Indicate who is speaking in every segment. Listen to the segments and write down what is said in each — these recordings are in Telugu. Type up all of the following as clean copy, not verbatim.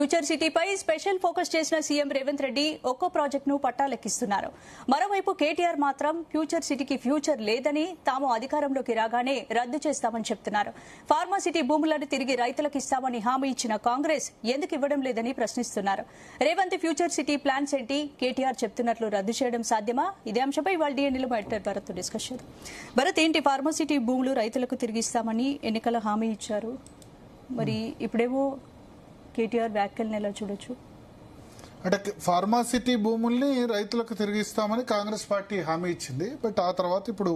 Speaker 1: ఫ్యూచర్ సిటీపై స్పెషల్ ఫోకస్ చేసిన సీఎం రేవంత్ రెడ్డి ఒక్కో ప్రాజెక్టును పట్టాలెక్కిస్తున్నారు. మరోవైపు కేటీఆర్ మాత్రం ఫ్యూచర్ సిటీకి ఫ్యూచర్ లేదని, తాము అధికారంలోకి రాగానే రద్దు చేస్తామని చెప్తున్నారు. ఫార్మా సిటీ భూములను తిరిగి రైతులకు ఇస్తామని హామీ ఇచ్చిన కాంగ్రెస్ ఎందుకు ఇవ్వడం లేదని ప్రశ్నిస్తున్నారు. రేవంత్ ఫ్యూచర్ సిటీ ప్లాన్స్ ఏంటి, కేటీఆర్ చెప్తున్నట్లు రద్దు చేయడం సాధ్యమా? ఇదే అంశంపై ఇవాళ డిఎన్ఏలో ఎడిటర్ భరత్ డిస్కస్ చేద్దాం. భరత్, ఏంటి ఫార్మా సిటీ భూములు రైతులకు తిరిగి ఇస్తామని ఎన్నికల హామీ ఇచ్చారు, మరి ఇప్పుడేమో కేటీఆర్ వ్యాఖ్యలను ఎలా చూడొచ్చు?
Speaker 2: అంటే ఫార్మాసిటీ భూముల్ని రైతులకు తిరిగిస్తామని కాంగ్రెస్ పార్టీ హామీ ఇచ్చింది. బట్ ఆ తర్వాత ఇప్పుడు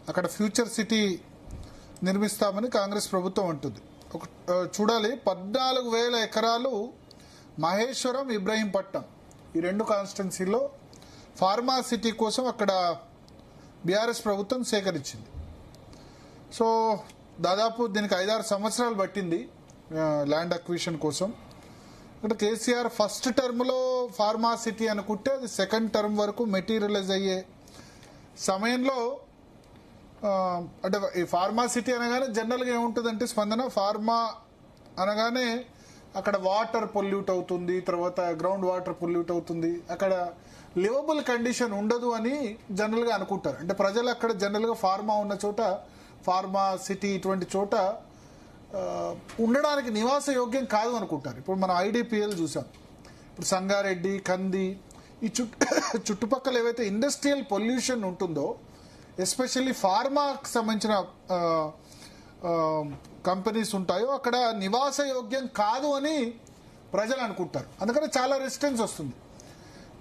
Speaker 2: అక్కడ ఫ్యూచర్ సిటీ నిర్మిస్తామని కాంగ్రెస్ ప్రభుత్వం అంటుంది. చూడాలి, 14,000 ఎకరాలు మహేశ్వరం, ఇబ్రహీంపట్నం ఈ రెండు కాన్స్టిట్యున్సీలో ఫార్మా సిటీ కోసం అక్కడ బీఆర్ఎస్ ప్రభుత్వం సేకరించింది. సో దాదాపు దీనికి 5-6 సంవత్సరాలు పట్టింది ల్యాండ్ అక్విజిషన్ కోసం. అంటే కేసీఆర్ ఫస్ట్ టర్మ్లో ఫార్మా సిటీ అనుకుంటే అది సెకండ్ టర్మ్ వరకు మెటీరియలైజ్ అయ్యే సమయంలో అంటే ఈ ఫార్మా సిటీ అనగానే జనరల్గా ఏముంటుందంటే స్పందన, ఫార్మా అనగానే అక్కడ వాటర్ పొల్యూట్ అవుతుంది, తర్వాత గ్రౌండ్ వాటర్ పొల్యూట్ అవుతుంది, అక్కడ లివబుల్ కండిషన్ ఉండదు అని జనరల్గా అనుకుంటారు. అంటే ప్రజలు అక్కడ జనరల్గా ఫార్మా ఉన్న చోట, ఫార్మా సిటీ ఇటువంటి చోట ఉండడానికి నివాస యోగ్యం కాదు అనుకుంటారు. ఇప్పుడు మనం ఐడిపిఎల్ చూసాం, ఇప్పుడు సంగారెడ్డి, కంది ఈ చుట్టుపక్కల ఏవైతే ఇండస్ట్రియల్ పొల్యూషన్ ఉంటుందో, ఎస్పెషల్లీ ఫార్మాకి సంబంధించిన కంపెనీస్ ఉంటాయో అక్కడ నివాస యోగ్యం కాదు అని ప్రజలు అనుకుంటారు. అందుకని చాలా రెసిస్టెన్స్ వస్తుంది.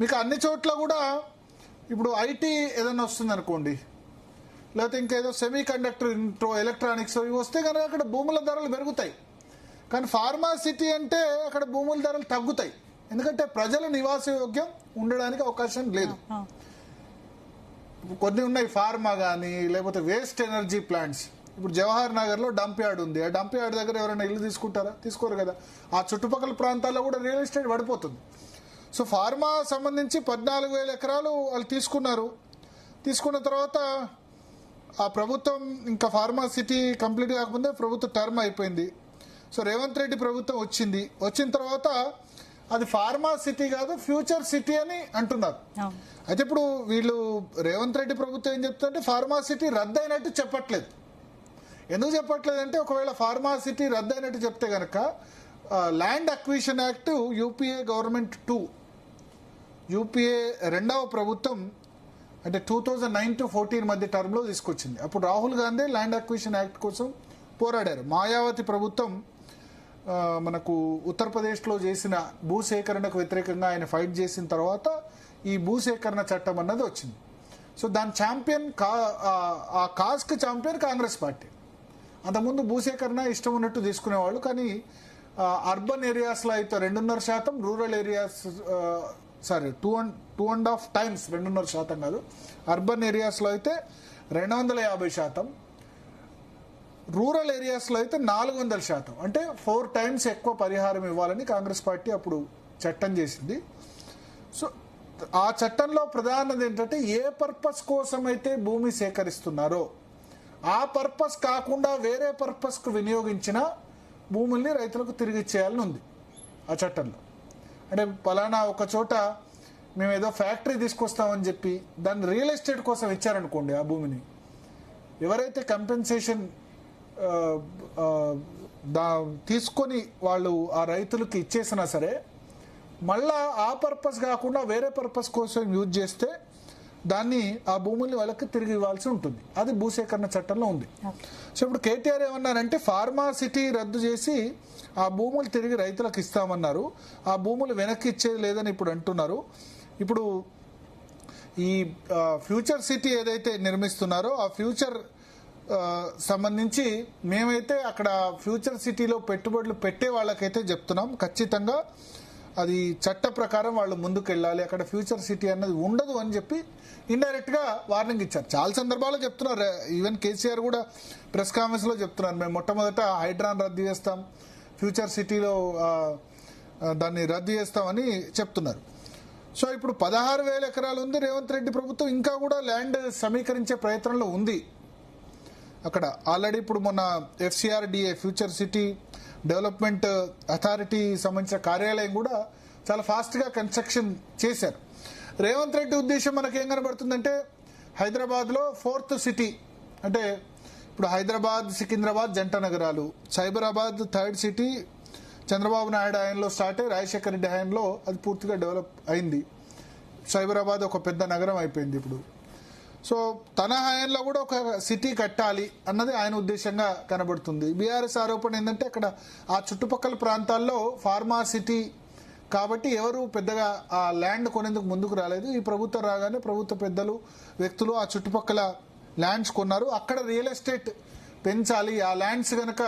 Speaker 2: మీకు అన్ని చోట్ల కూడా ఇప్పుడు ఐటీ ఏదైనా వస్తుంది అనుకోండి, లేకపోతే ఇంకేదో సెమీ కండక్టర్, ఎలక్ట్రానిక్స్ ఇవి వస్తే కనుక అక్కడ భూముల ధరలు పెరుగుతాయి. కానీ ఫార్మా సిటీ అంటే అక్కడ భూముల ధరలు తగ్గుతాయి, ఎందుకంటే ప్రజల నివాస యోగ్యం ఉండడానికి అవకాశం లేదు. కొన్ని ఉన్నాయి ఫార్మా కానీ, లేకపోతే వేస్ట్ ఎనర్జీ ప్లాంట్స్. ఇప్పుడు జవహర్ నగర్లో డంప్ యార్డ్ ఉంది. ఆ డంప్ యార్డ్ దగ్గర ఎవరైనా ఇల్లు తీసుకుంటారా? తీసుకోరు కదా. ఆ చుట్టుపక్కల ప్రాంతాల్లో కూడా రియల్ ఎస్టేట్ పడిపోతుంది. సో ఫార్మా సంబంధించి 14,000 ఎకరాలు వాళ్ళు తీసుకున్నారు. తీసుకున్న తర్వాత ఆ ప్రభుత్వం ఇంకా ఫార్మా సిటీ కంప్లీట్ కాకముందే ప్రభుత్వ టర్మ్ అయిపోయింది. సో రేవంత్ రెడ్డి ప్రభుత్వం వచ్చిన తర్వాత అది ఫార్మా సిటీ కాదు, ఫ్యూచర్ సిటీ అని అంటున్నారు. అయితే ఇప్పుడు వీళ్ళు రేవంత్ రెడ్డి ప్రభుత్వం ఏం చెప్తుందంటే ఫార్మా సిటీ రద్దయినట్టు చెప్పట్లేదు. ఎందుకు చెప్పట్లేదు అంటే, ఒకవేళ ఫార్మా సిటీ రద్దయినట్టు చెప్తే కనుక land acquisition act UPA government 2 UPA రెండవ ప్రభుత్వం అంటే 2009 to 2014 మధ్య టర్మ్లో తీసుకొచ్చింది. అప్పుడు Rahul Gandhi land acquisition act కోసం పోరాడారు. మాయావతి ప్రభుత్వం మనకు ఉత్తరప్రదేశ్లో చేసిన భూసేకరణకు వ్యతిరేకంగా ఆయన ఫైట్ చేసిన తర్వాత ఈ భూసేకరణ చట్టం అన్నది వచ్చింది. సో దాని ఛాంపియన్ ఆ కాజ్కి ఛాంపియన్ కాంగ్రెస్ పార్టీ. అంతకుముందు భూసేకరణ ఇష్టం ఉన్నట్టు తీసుకునేవాళ్ళు, కానీ అర్బన్ ఏరియాస్లో అయితే 2.5%, రూరల్ ఏరియాస్ 2.5 times 2.5% కాదు, అర్బన్ ఏరియాస్లో అయితే 250%, రూరల్ ఏరియాస్లో అయితే 400%, అంటే 4 times ఎక్కువ పరిహారం ఇవ్వాలని కాంగ్రెస్ పార్టీ అప్పుడు చట్టం చేసింది. సో ఆ చట్టంలో ప్రధానది ఏంటంటే, ఏ పర్పస్ కోసం అయితే భూమి సేకరిస్తున్నారో ఆ పర్పస్ కాకుండా వేరే పర్పస్కు వినియోగించిన భూముల్ని రైతులకు తిరిగి ఇచ్చేయాలని ఉంది ఆ చట్టంలో. అంటే పలానా ఒక చోట మేము ఏదో ఫ్యాక్టరీ తీసుకొస్తామని చెప్పి దాన్ని రియల్ ఎస్టేట్ కోసం ఇచ్చారనుకోండి, ఆ భూమిని ఎవరైతే కంపెన్సేషన్ తీసుకొని వాళ్ళు ఆ రైతులకి ఇచ్చేసినా సరే, మళ్ళా ఆ పర్పస్ కాకుండా వేరే పర్పస్ కోసం యూజ్ చేస్తే దాన్ని ఆ భూముల్ని వాళ్ళకి తిరిగి ఇవ్వాల్సి ఉంటుంది. అది భూసేకరణ చట్టంలో ఉంది. సో ఇప్పుడు కేటీఆర్ ఏమన్నారంటే, ఫార్మా సిటీ రద్దు చేసి ఆ భూములు తిరిగి రైతులకు ఇస్తామన్నారు. ఆ భూములు వెనక్కి ఇచ్చేది లేదని ఇప్పుడు అంటున్నారు. ఇప్పుడు ఈ ఫ్యూచర్ సిటీ ఏదైతే నిర్మిస్తున్నారో ఆ ఫ్యూచర్ సంబంధించి మేమైతే అక్కడ ఫ్యూచర్ సిటీలో పెట్టుబడులు పెట్టే వాళ్ళకైతే చెప్తున్నాం, ఖచ్చితంగా అది చట్ట ప్రకారం వాళ్ళు ముందుకు వెళ్ళాలి, అక్కడ ఫ్యూచర్ సిటీ అన్నది ఉండదు అని చెప్పి ఇండైరెక్ట్గా వార్నింగ్ ఇచ్చారు. చాలా సందర్భాల్లో చెప్తున్నారు. ఈవెన్ కేసీఆర్ కూడా ప్రెస్ కాన్ఫరెన్స్లో చెప్తున్నారు, మేము మొట్టమొదట హైడ్రాన్ రద్దు చేస్తాం, ఫ్యూచర్ సిటీలో దాన్ని రద్దు చేస్తామని చెప్తున్నారు. సో ఇప్పుడు 16,000 ఎకరాలు ఉంది. రేవంత్ రెడ్డి ప్రభుత్వం ఇంకా కూడా ల్యాండ్ సమీకరించే ప్రయత్నంలో ఉంది. అక్కడ ఆల్రెడీ ఇప్పుడు మొన్న FCRDA future city development authority సంబంధించిన కార్యాలయం కూడా చాలా ఫాస్ట్గా కన్స్ట్రక్షన్ చేశారు. రేవంత్ రెడ్డి ఉద్దేశం మనకి ఏం కనబడుతుందంటే హైదరాబాద్లో 4th సిటీ అంటే ఇప్పుడు హైదరాబాద్ సికింద్రాబాద్ జంట నగరాలు, సైబరాబాద్ 3rd సిటీ చంద్రబాబు నాయుడు హయాంలో స్టార్ట్ అయ్యి రాజశేఖర రెడ్డి హయాంలో అది పూర్తిగా డెవలప్ అయింది. సైబరాబాద్ ఒక పెద్ద నగరం అయిపోయింది ఇప్పుడు. సో తన హయాంలో కూడా ఒక సిటీ కట్టాలి అన్నది ఆయన ఉద్దేశంగా కనబడుతుంది. బీఆర్ఎస్ ఆరోపణ ఏంటంటే అక్కడ ఆ చుట్టుపక్కల ప్రాంతాల్లో ఫార్మా సిటీ కాబట్టి ఎవరు పెద్దగా ఆ ల్యాండ్ కొనేందుకు ముందుకు రాలేదు. ఈ ప్రభుత్వం రాగానే ప్రభుత్వ పెద్దలు వ్యక్తులు ఆ చుట్టుపక్కల ల్యాండ్స్ కొన్నారు. అక్కడ రియల్ ఎస్టేట్ పెంచాలి, ఆ ల్యాండ్స్ కనుక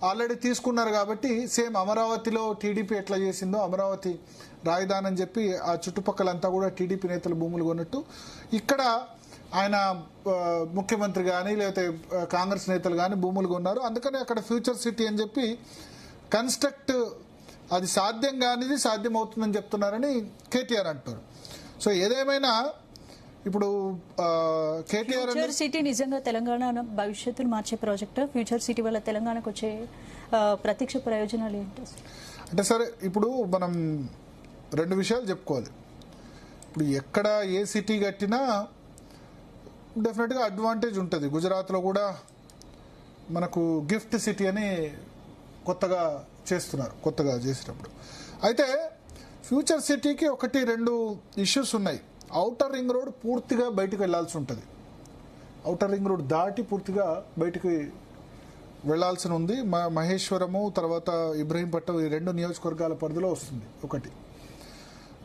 Speaker 2: ఆల్రెడీ తీసుకున్నారు కాబట్టి సేమ్ అమరావతిలో టీడీపీ ఎట్లా చేసిందో అమరావతి రాజధాని అని చెప్పి ఆ చుట్టుపక్కలంతా కూడా టీడీపీ నేతలు భూములు కొన్నట్టు ఇక్కడ ఆయన ముఖ్యమంత్రి కానీ లేకపోతే కాంగ్రెస్ నేతలు కానీ భూములు కొన్నారు. అందుకని అక్కడ ఫ్యూచర్ సిటీ అని చెప్పి కన్స్ట్రక్ట్ అది సాధ్యం కానిది సాధ్యం అవుతుందని చెప్తున్నారని కేటీఆర్ అంటారు. సో ఏదేమైనా ఇప్పుడు కేటీఆర్
Speaker 1: ఫ్యూచర్ సిటీ నిజంగా తెలంగాణ భవిష్యత్తును మార్చే ప్రాజెక్ట్. ఫ్యూచర్ సిటీ వల్ల తెలంగాణకు వచ్చే ప్రత్యక్ష ప్రయోజనాలు ఏంటి
Speaker 2: అంటే? సరే ఇప్పుడు మనం 2 విషయాలు చెప్పుకోవాలి. ఇప్పుడు ఎక్కడ ఏ సిటీ కట్టినా డెఫినెట్గా అడ్వాంటేజ్ ఉంటుంది. గుజరాత్లో కూడా మనకు గిఫ్ట్ సిటీ అని కొత్తగా చేస్తున్నారు, కొత్తగా చేసేటప్పుడు. అయితే ఫ్యూచర్ సిటీకి 1-2 ఇష్యూస్ ఉన్నాయి. ఔటర్ రింగ్ రోడ్ పూర్తిగా బయటకు వెళ్లాల్సి ఉంటుంది. ఔటర్ రింగ్ రోడ్ దాటి పూర్తిగా బయటికి వెళ్లాల్సి ఉంది. మహేశ్వరము తర్వాత ఇబ్రహీంపట్నం ఈ 2 నియోజకవర్గాల పరిధిలో వస్తుంది ఒకటి.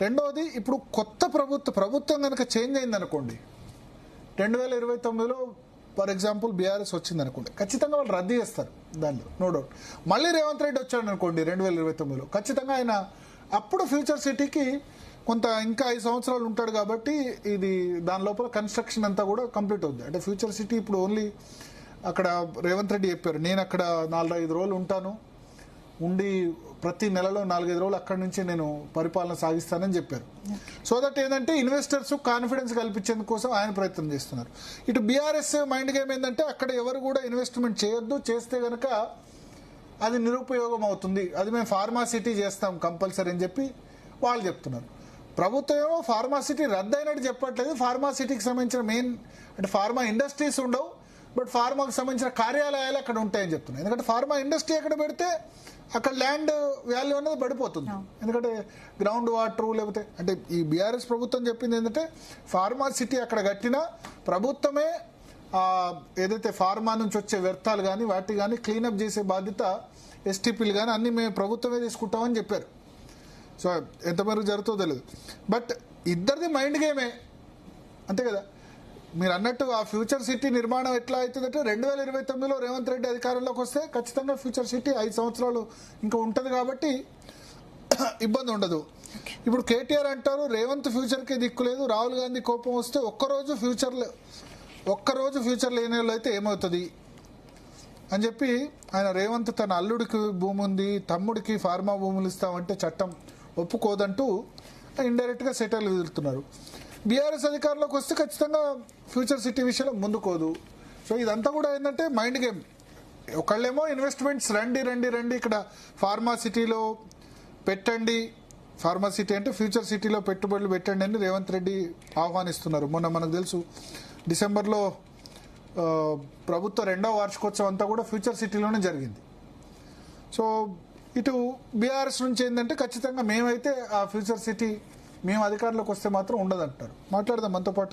Speaker 2: రెండవది ఇప్పుడు కొత్త ప్రభుత్వం కనుక చేంజ్ అయింది అనుకోండి, 2029లో ఫర్ ఎగ్జాంపుల్ బీఆర్ఎస్ వచ్చింది అనుకోండి, ఖచ్చితంగా వాళ్ళు రద్దు చేస్తారు దానిలో, నో డౌట్. మళ్ళీ రేవంత్ రెడ్డి వచ్చాడు అనుకోండి 2029లో, ఖచ్చితంగా ఆయన అప్పుడు ఫ్యూచర్ సిటీకి కొంత ఇంకా 5 సంవత్సరాలు ఉంటాడు కాబట్టి ఇది దాని లోపల కన్స్ట్రక్షన్ అంతా కూడా కంప్లీట్ అవుతుంది. అంటే ఫ్యూచర్ సిటీ ఇప్పుడు ఓన్లీ అక్కడ రేవంత్ రెడ్డి చెప్పారు, నేను అక్కడ 4-5 రోజులు ఉంటాను, ఉండి ప్రతి నెలలో 4-5 రోజులు అక్కడి నుంచి నేను పరిపాలన సాగిస్తానని చెప్పారు. సో దట్ ఏంటంటే ఇన్వెస్టర్స్ కాన్ఫిడెన్స్ కల్పించేందుకు కోసం ఆయన ప్రయత్నం చేస్తున్నారు. ఇటు బీఆర్ఎస్ మైండ్ గేమ్ ఏంటంటే అక్కడ ఎవరు కూడా ఇన్వెస్ట్మెంట్ చేయొద్దు, చేస్తే కనుక అది నిరుపయోగం అవుతుంది, అది మేము ఫార్మాసిటీ చేస్తాం కంపల్సరీ అని చెప్పి వాళ్ళు చెప్తున్నారు. ప్రభుత్వం ఏమో ఫార్మాసిటీ రద్దు అయినట్టు చెప్పట్లేదు. ఫార్మాసిటీకి సంబంధించిన మెయిన్ అంటే ఫార్మా ఇండస్ట్రీస్ ఉండవు, బట్ ఫార్మాకి సంబంధించిన కార్యాలయాలు అక్కడ ఉంటాయని చెప్తున్నాయి. ఎందుకంటే ఫార్మా ఇండస్ట్రీ ఎక్కడ పెడితే అక్కడ ల్యాండ్ వాల్యూ అనేది పడిపోతుంది. ఎందుకంటే గ్రౌండ్ వాటర్ లేకపోతే అంటే ఈ బీఆర్ఎస్ ప్రభుత్వం చెప్పింది ఏంటంటే ఫార్మా సిటీ అక్కడ కట్టినా ప్రభుత్వమే ఏదైతే ఫార్మా నుంచి వచ్చే వ్యర్థాలు కానీ వాటి కానీ క్లీనప్ చేసే బాధ్యత ఎస్టీపీలు కానీ అన్ని మేము ప్రభుత్వమే తీసుకుంటామని చెప్పారు. సో ఎంతవరకు జరుగుతుందో తెలియదు, బట్ ఇద్దరిది మైండ్ గేమే అంతే కదా. మీరు అన్నట్టు ఆ ఫ్యూచర్ సిటీ నిర్మాణం ఎట్లా అవుతుందంటే 2029లో రేవంత్ రెడ్డి అధికారంలోకి వస్తే ఖచ్చితంగా ఫ్యూచర్ సిటీ 5 సంవత్సరాలు ఇంకా ఉంటుంది కాబట్టి ఇబ్బంది ఉండదు. ఇప్పుడు కేటీఆర్ అంటారు రేవంత్ ఫ్యూచర్కి దిక్కులేదు, రాహుల్ గాంధీ కోపం వస్తే ఒక్కరోజు ఫ్యూచర్ లేని వాళ్ళు అయితే ఏమవుతుంది అని చెప్పి ఆయన రేవంత్ తన అల్లుడికి భూమి ఉంది, తమ్ముడికి ఫార్మా భూములు ఇస్తామంటే చట్టం ఒప్పుకోదంటూ ఇండైరెక్ట్గా సెటిల్ విదురుతున్నారు. బీఆర్ఎస్ అధికారంలోకి వస్తే ఖచ్చితంగా ఫ్యూచర్ సిటీ విషయంలో ముందుకోదు. సో ఇదంతా కూడా ఏంటంటే మైండ్ గేమ్. ఒకళ్ళేమో ఇన్వెస్ట్మెంట్స్ రండి ఇక్కడ ఫార్మా సిటీలో పెట్టండి, ఫార్మా సిటీ అంటే ఫ్యూచర్ సిటీలో పెట్టుబడులు పెట్టండి అని రేవంత్ రెడ్డి ఆహ్వానిస్తున్నారు. మొన్న మనకు తెలుసు డిసెంబర్లో ప్రభుత్వ 2వ వార్షికోత్సవం అంతా కూడా ఫ్యూచర్ సిటీలోనే జరిగింది. సో ఇటు బీఆర్ఎస్ నుంచి ఏంటంటే ఖచ్చితంగా మేమైతే ఆ ఫ్యూచర్ సిటీ మేము అధికారంలోకి వస్తే మాత్రం ఉండదంటారు. మాట్లాడదాం మనతో పాటు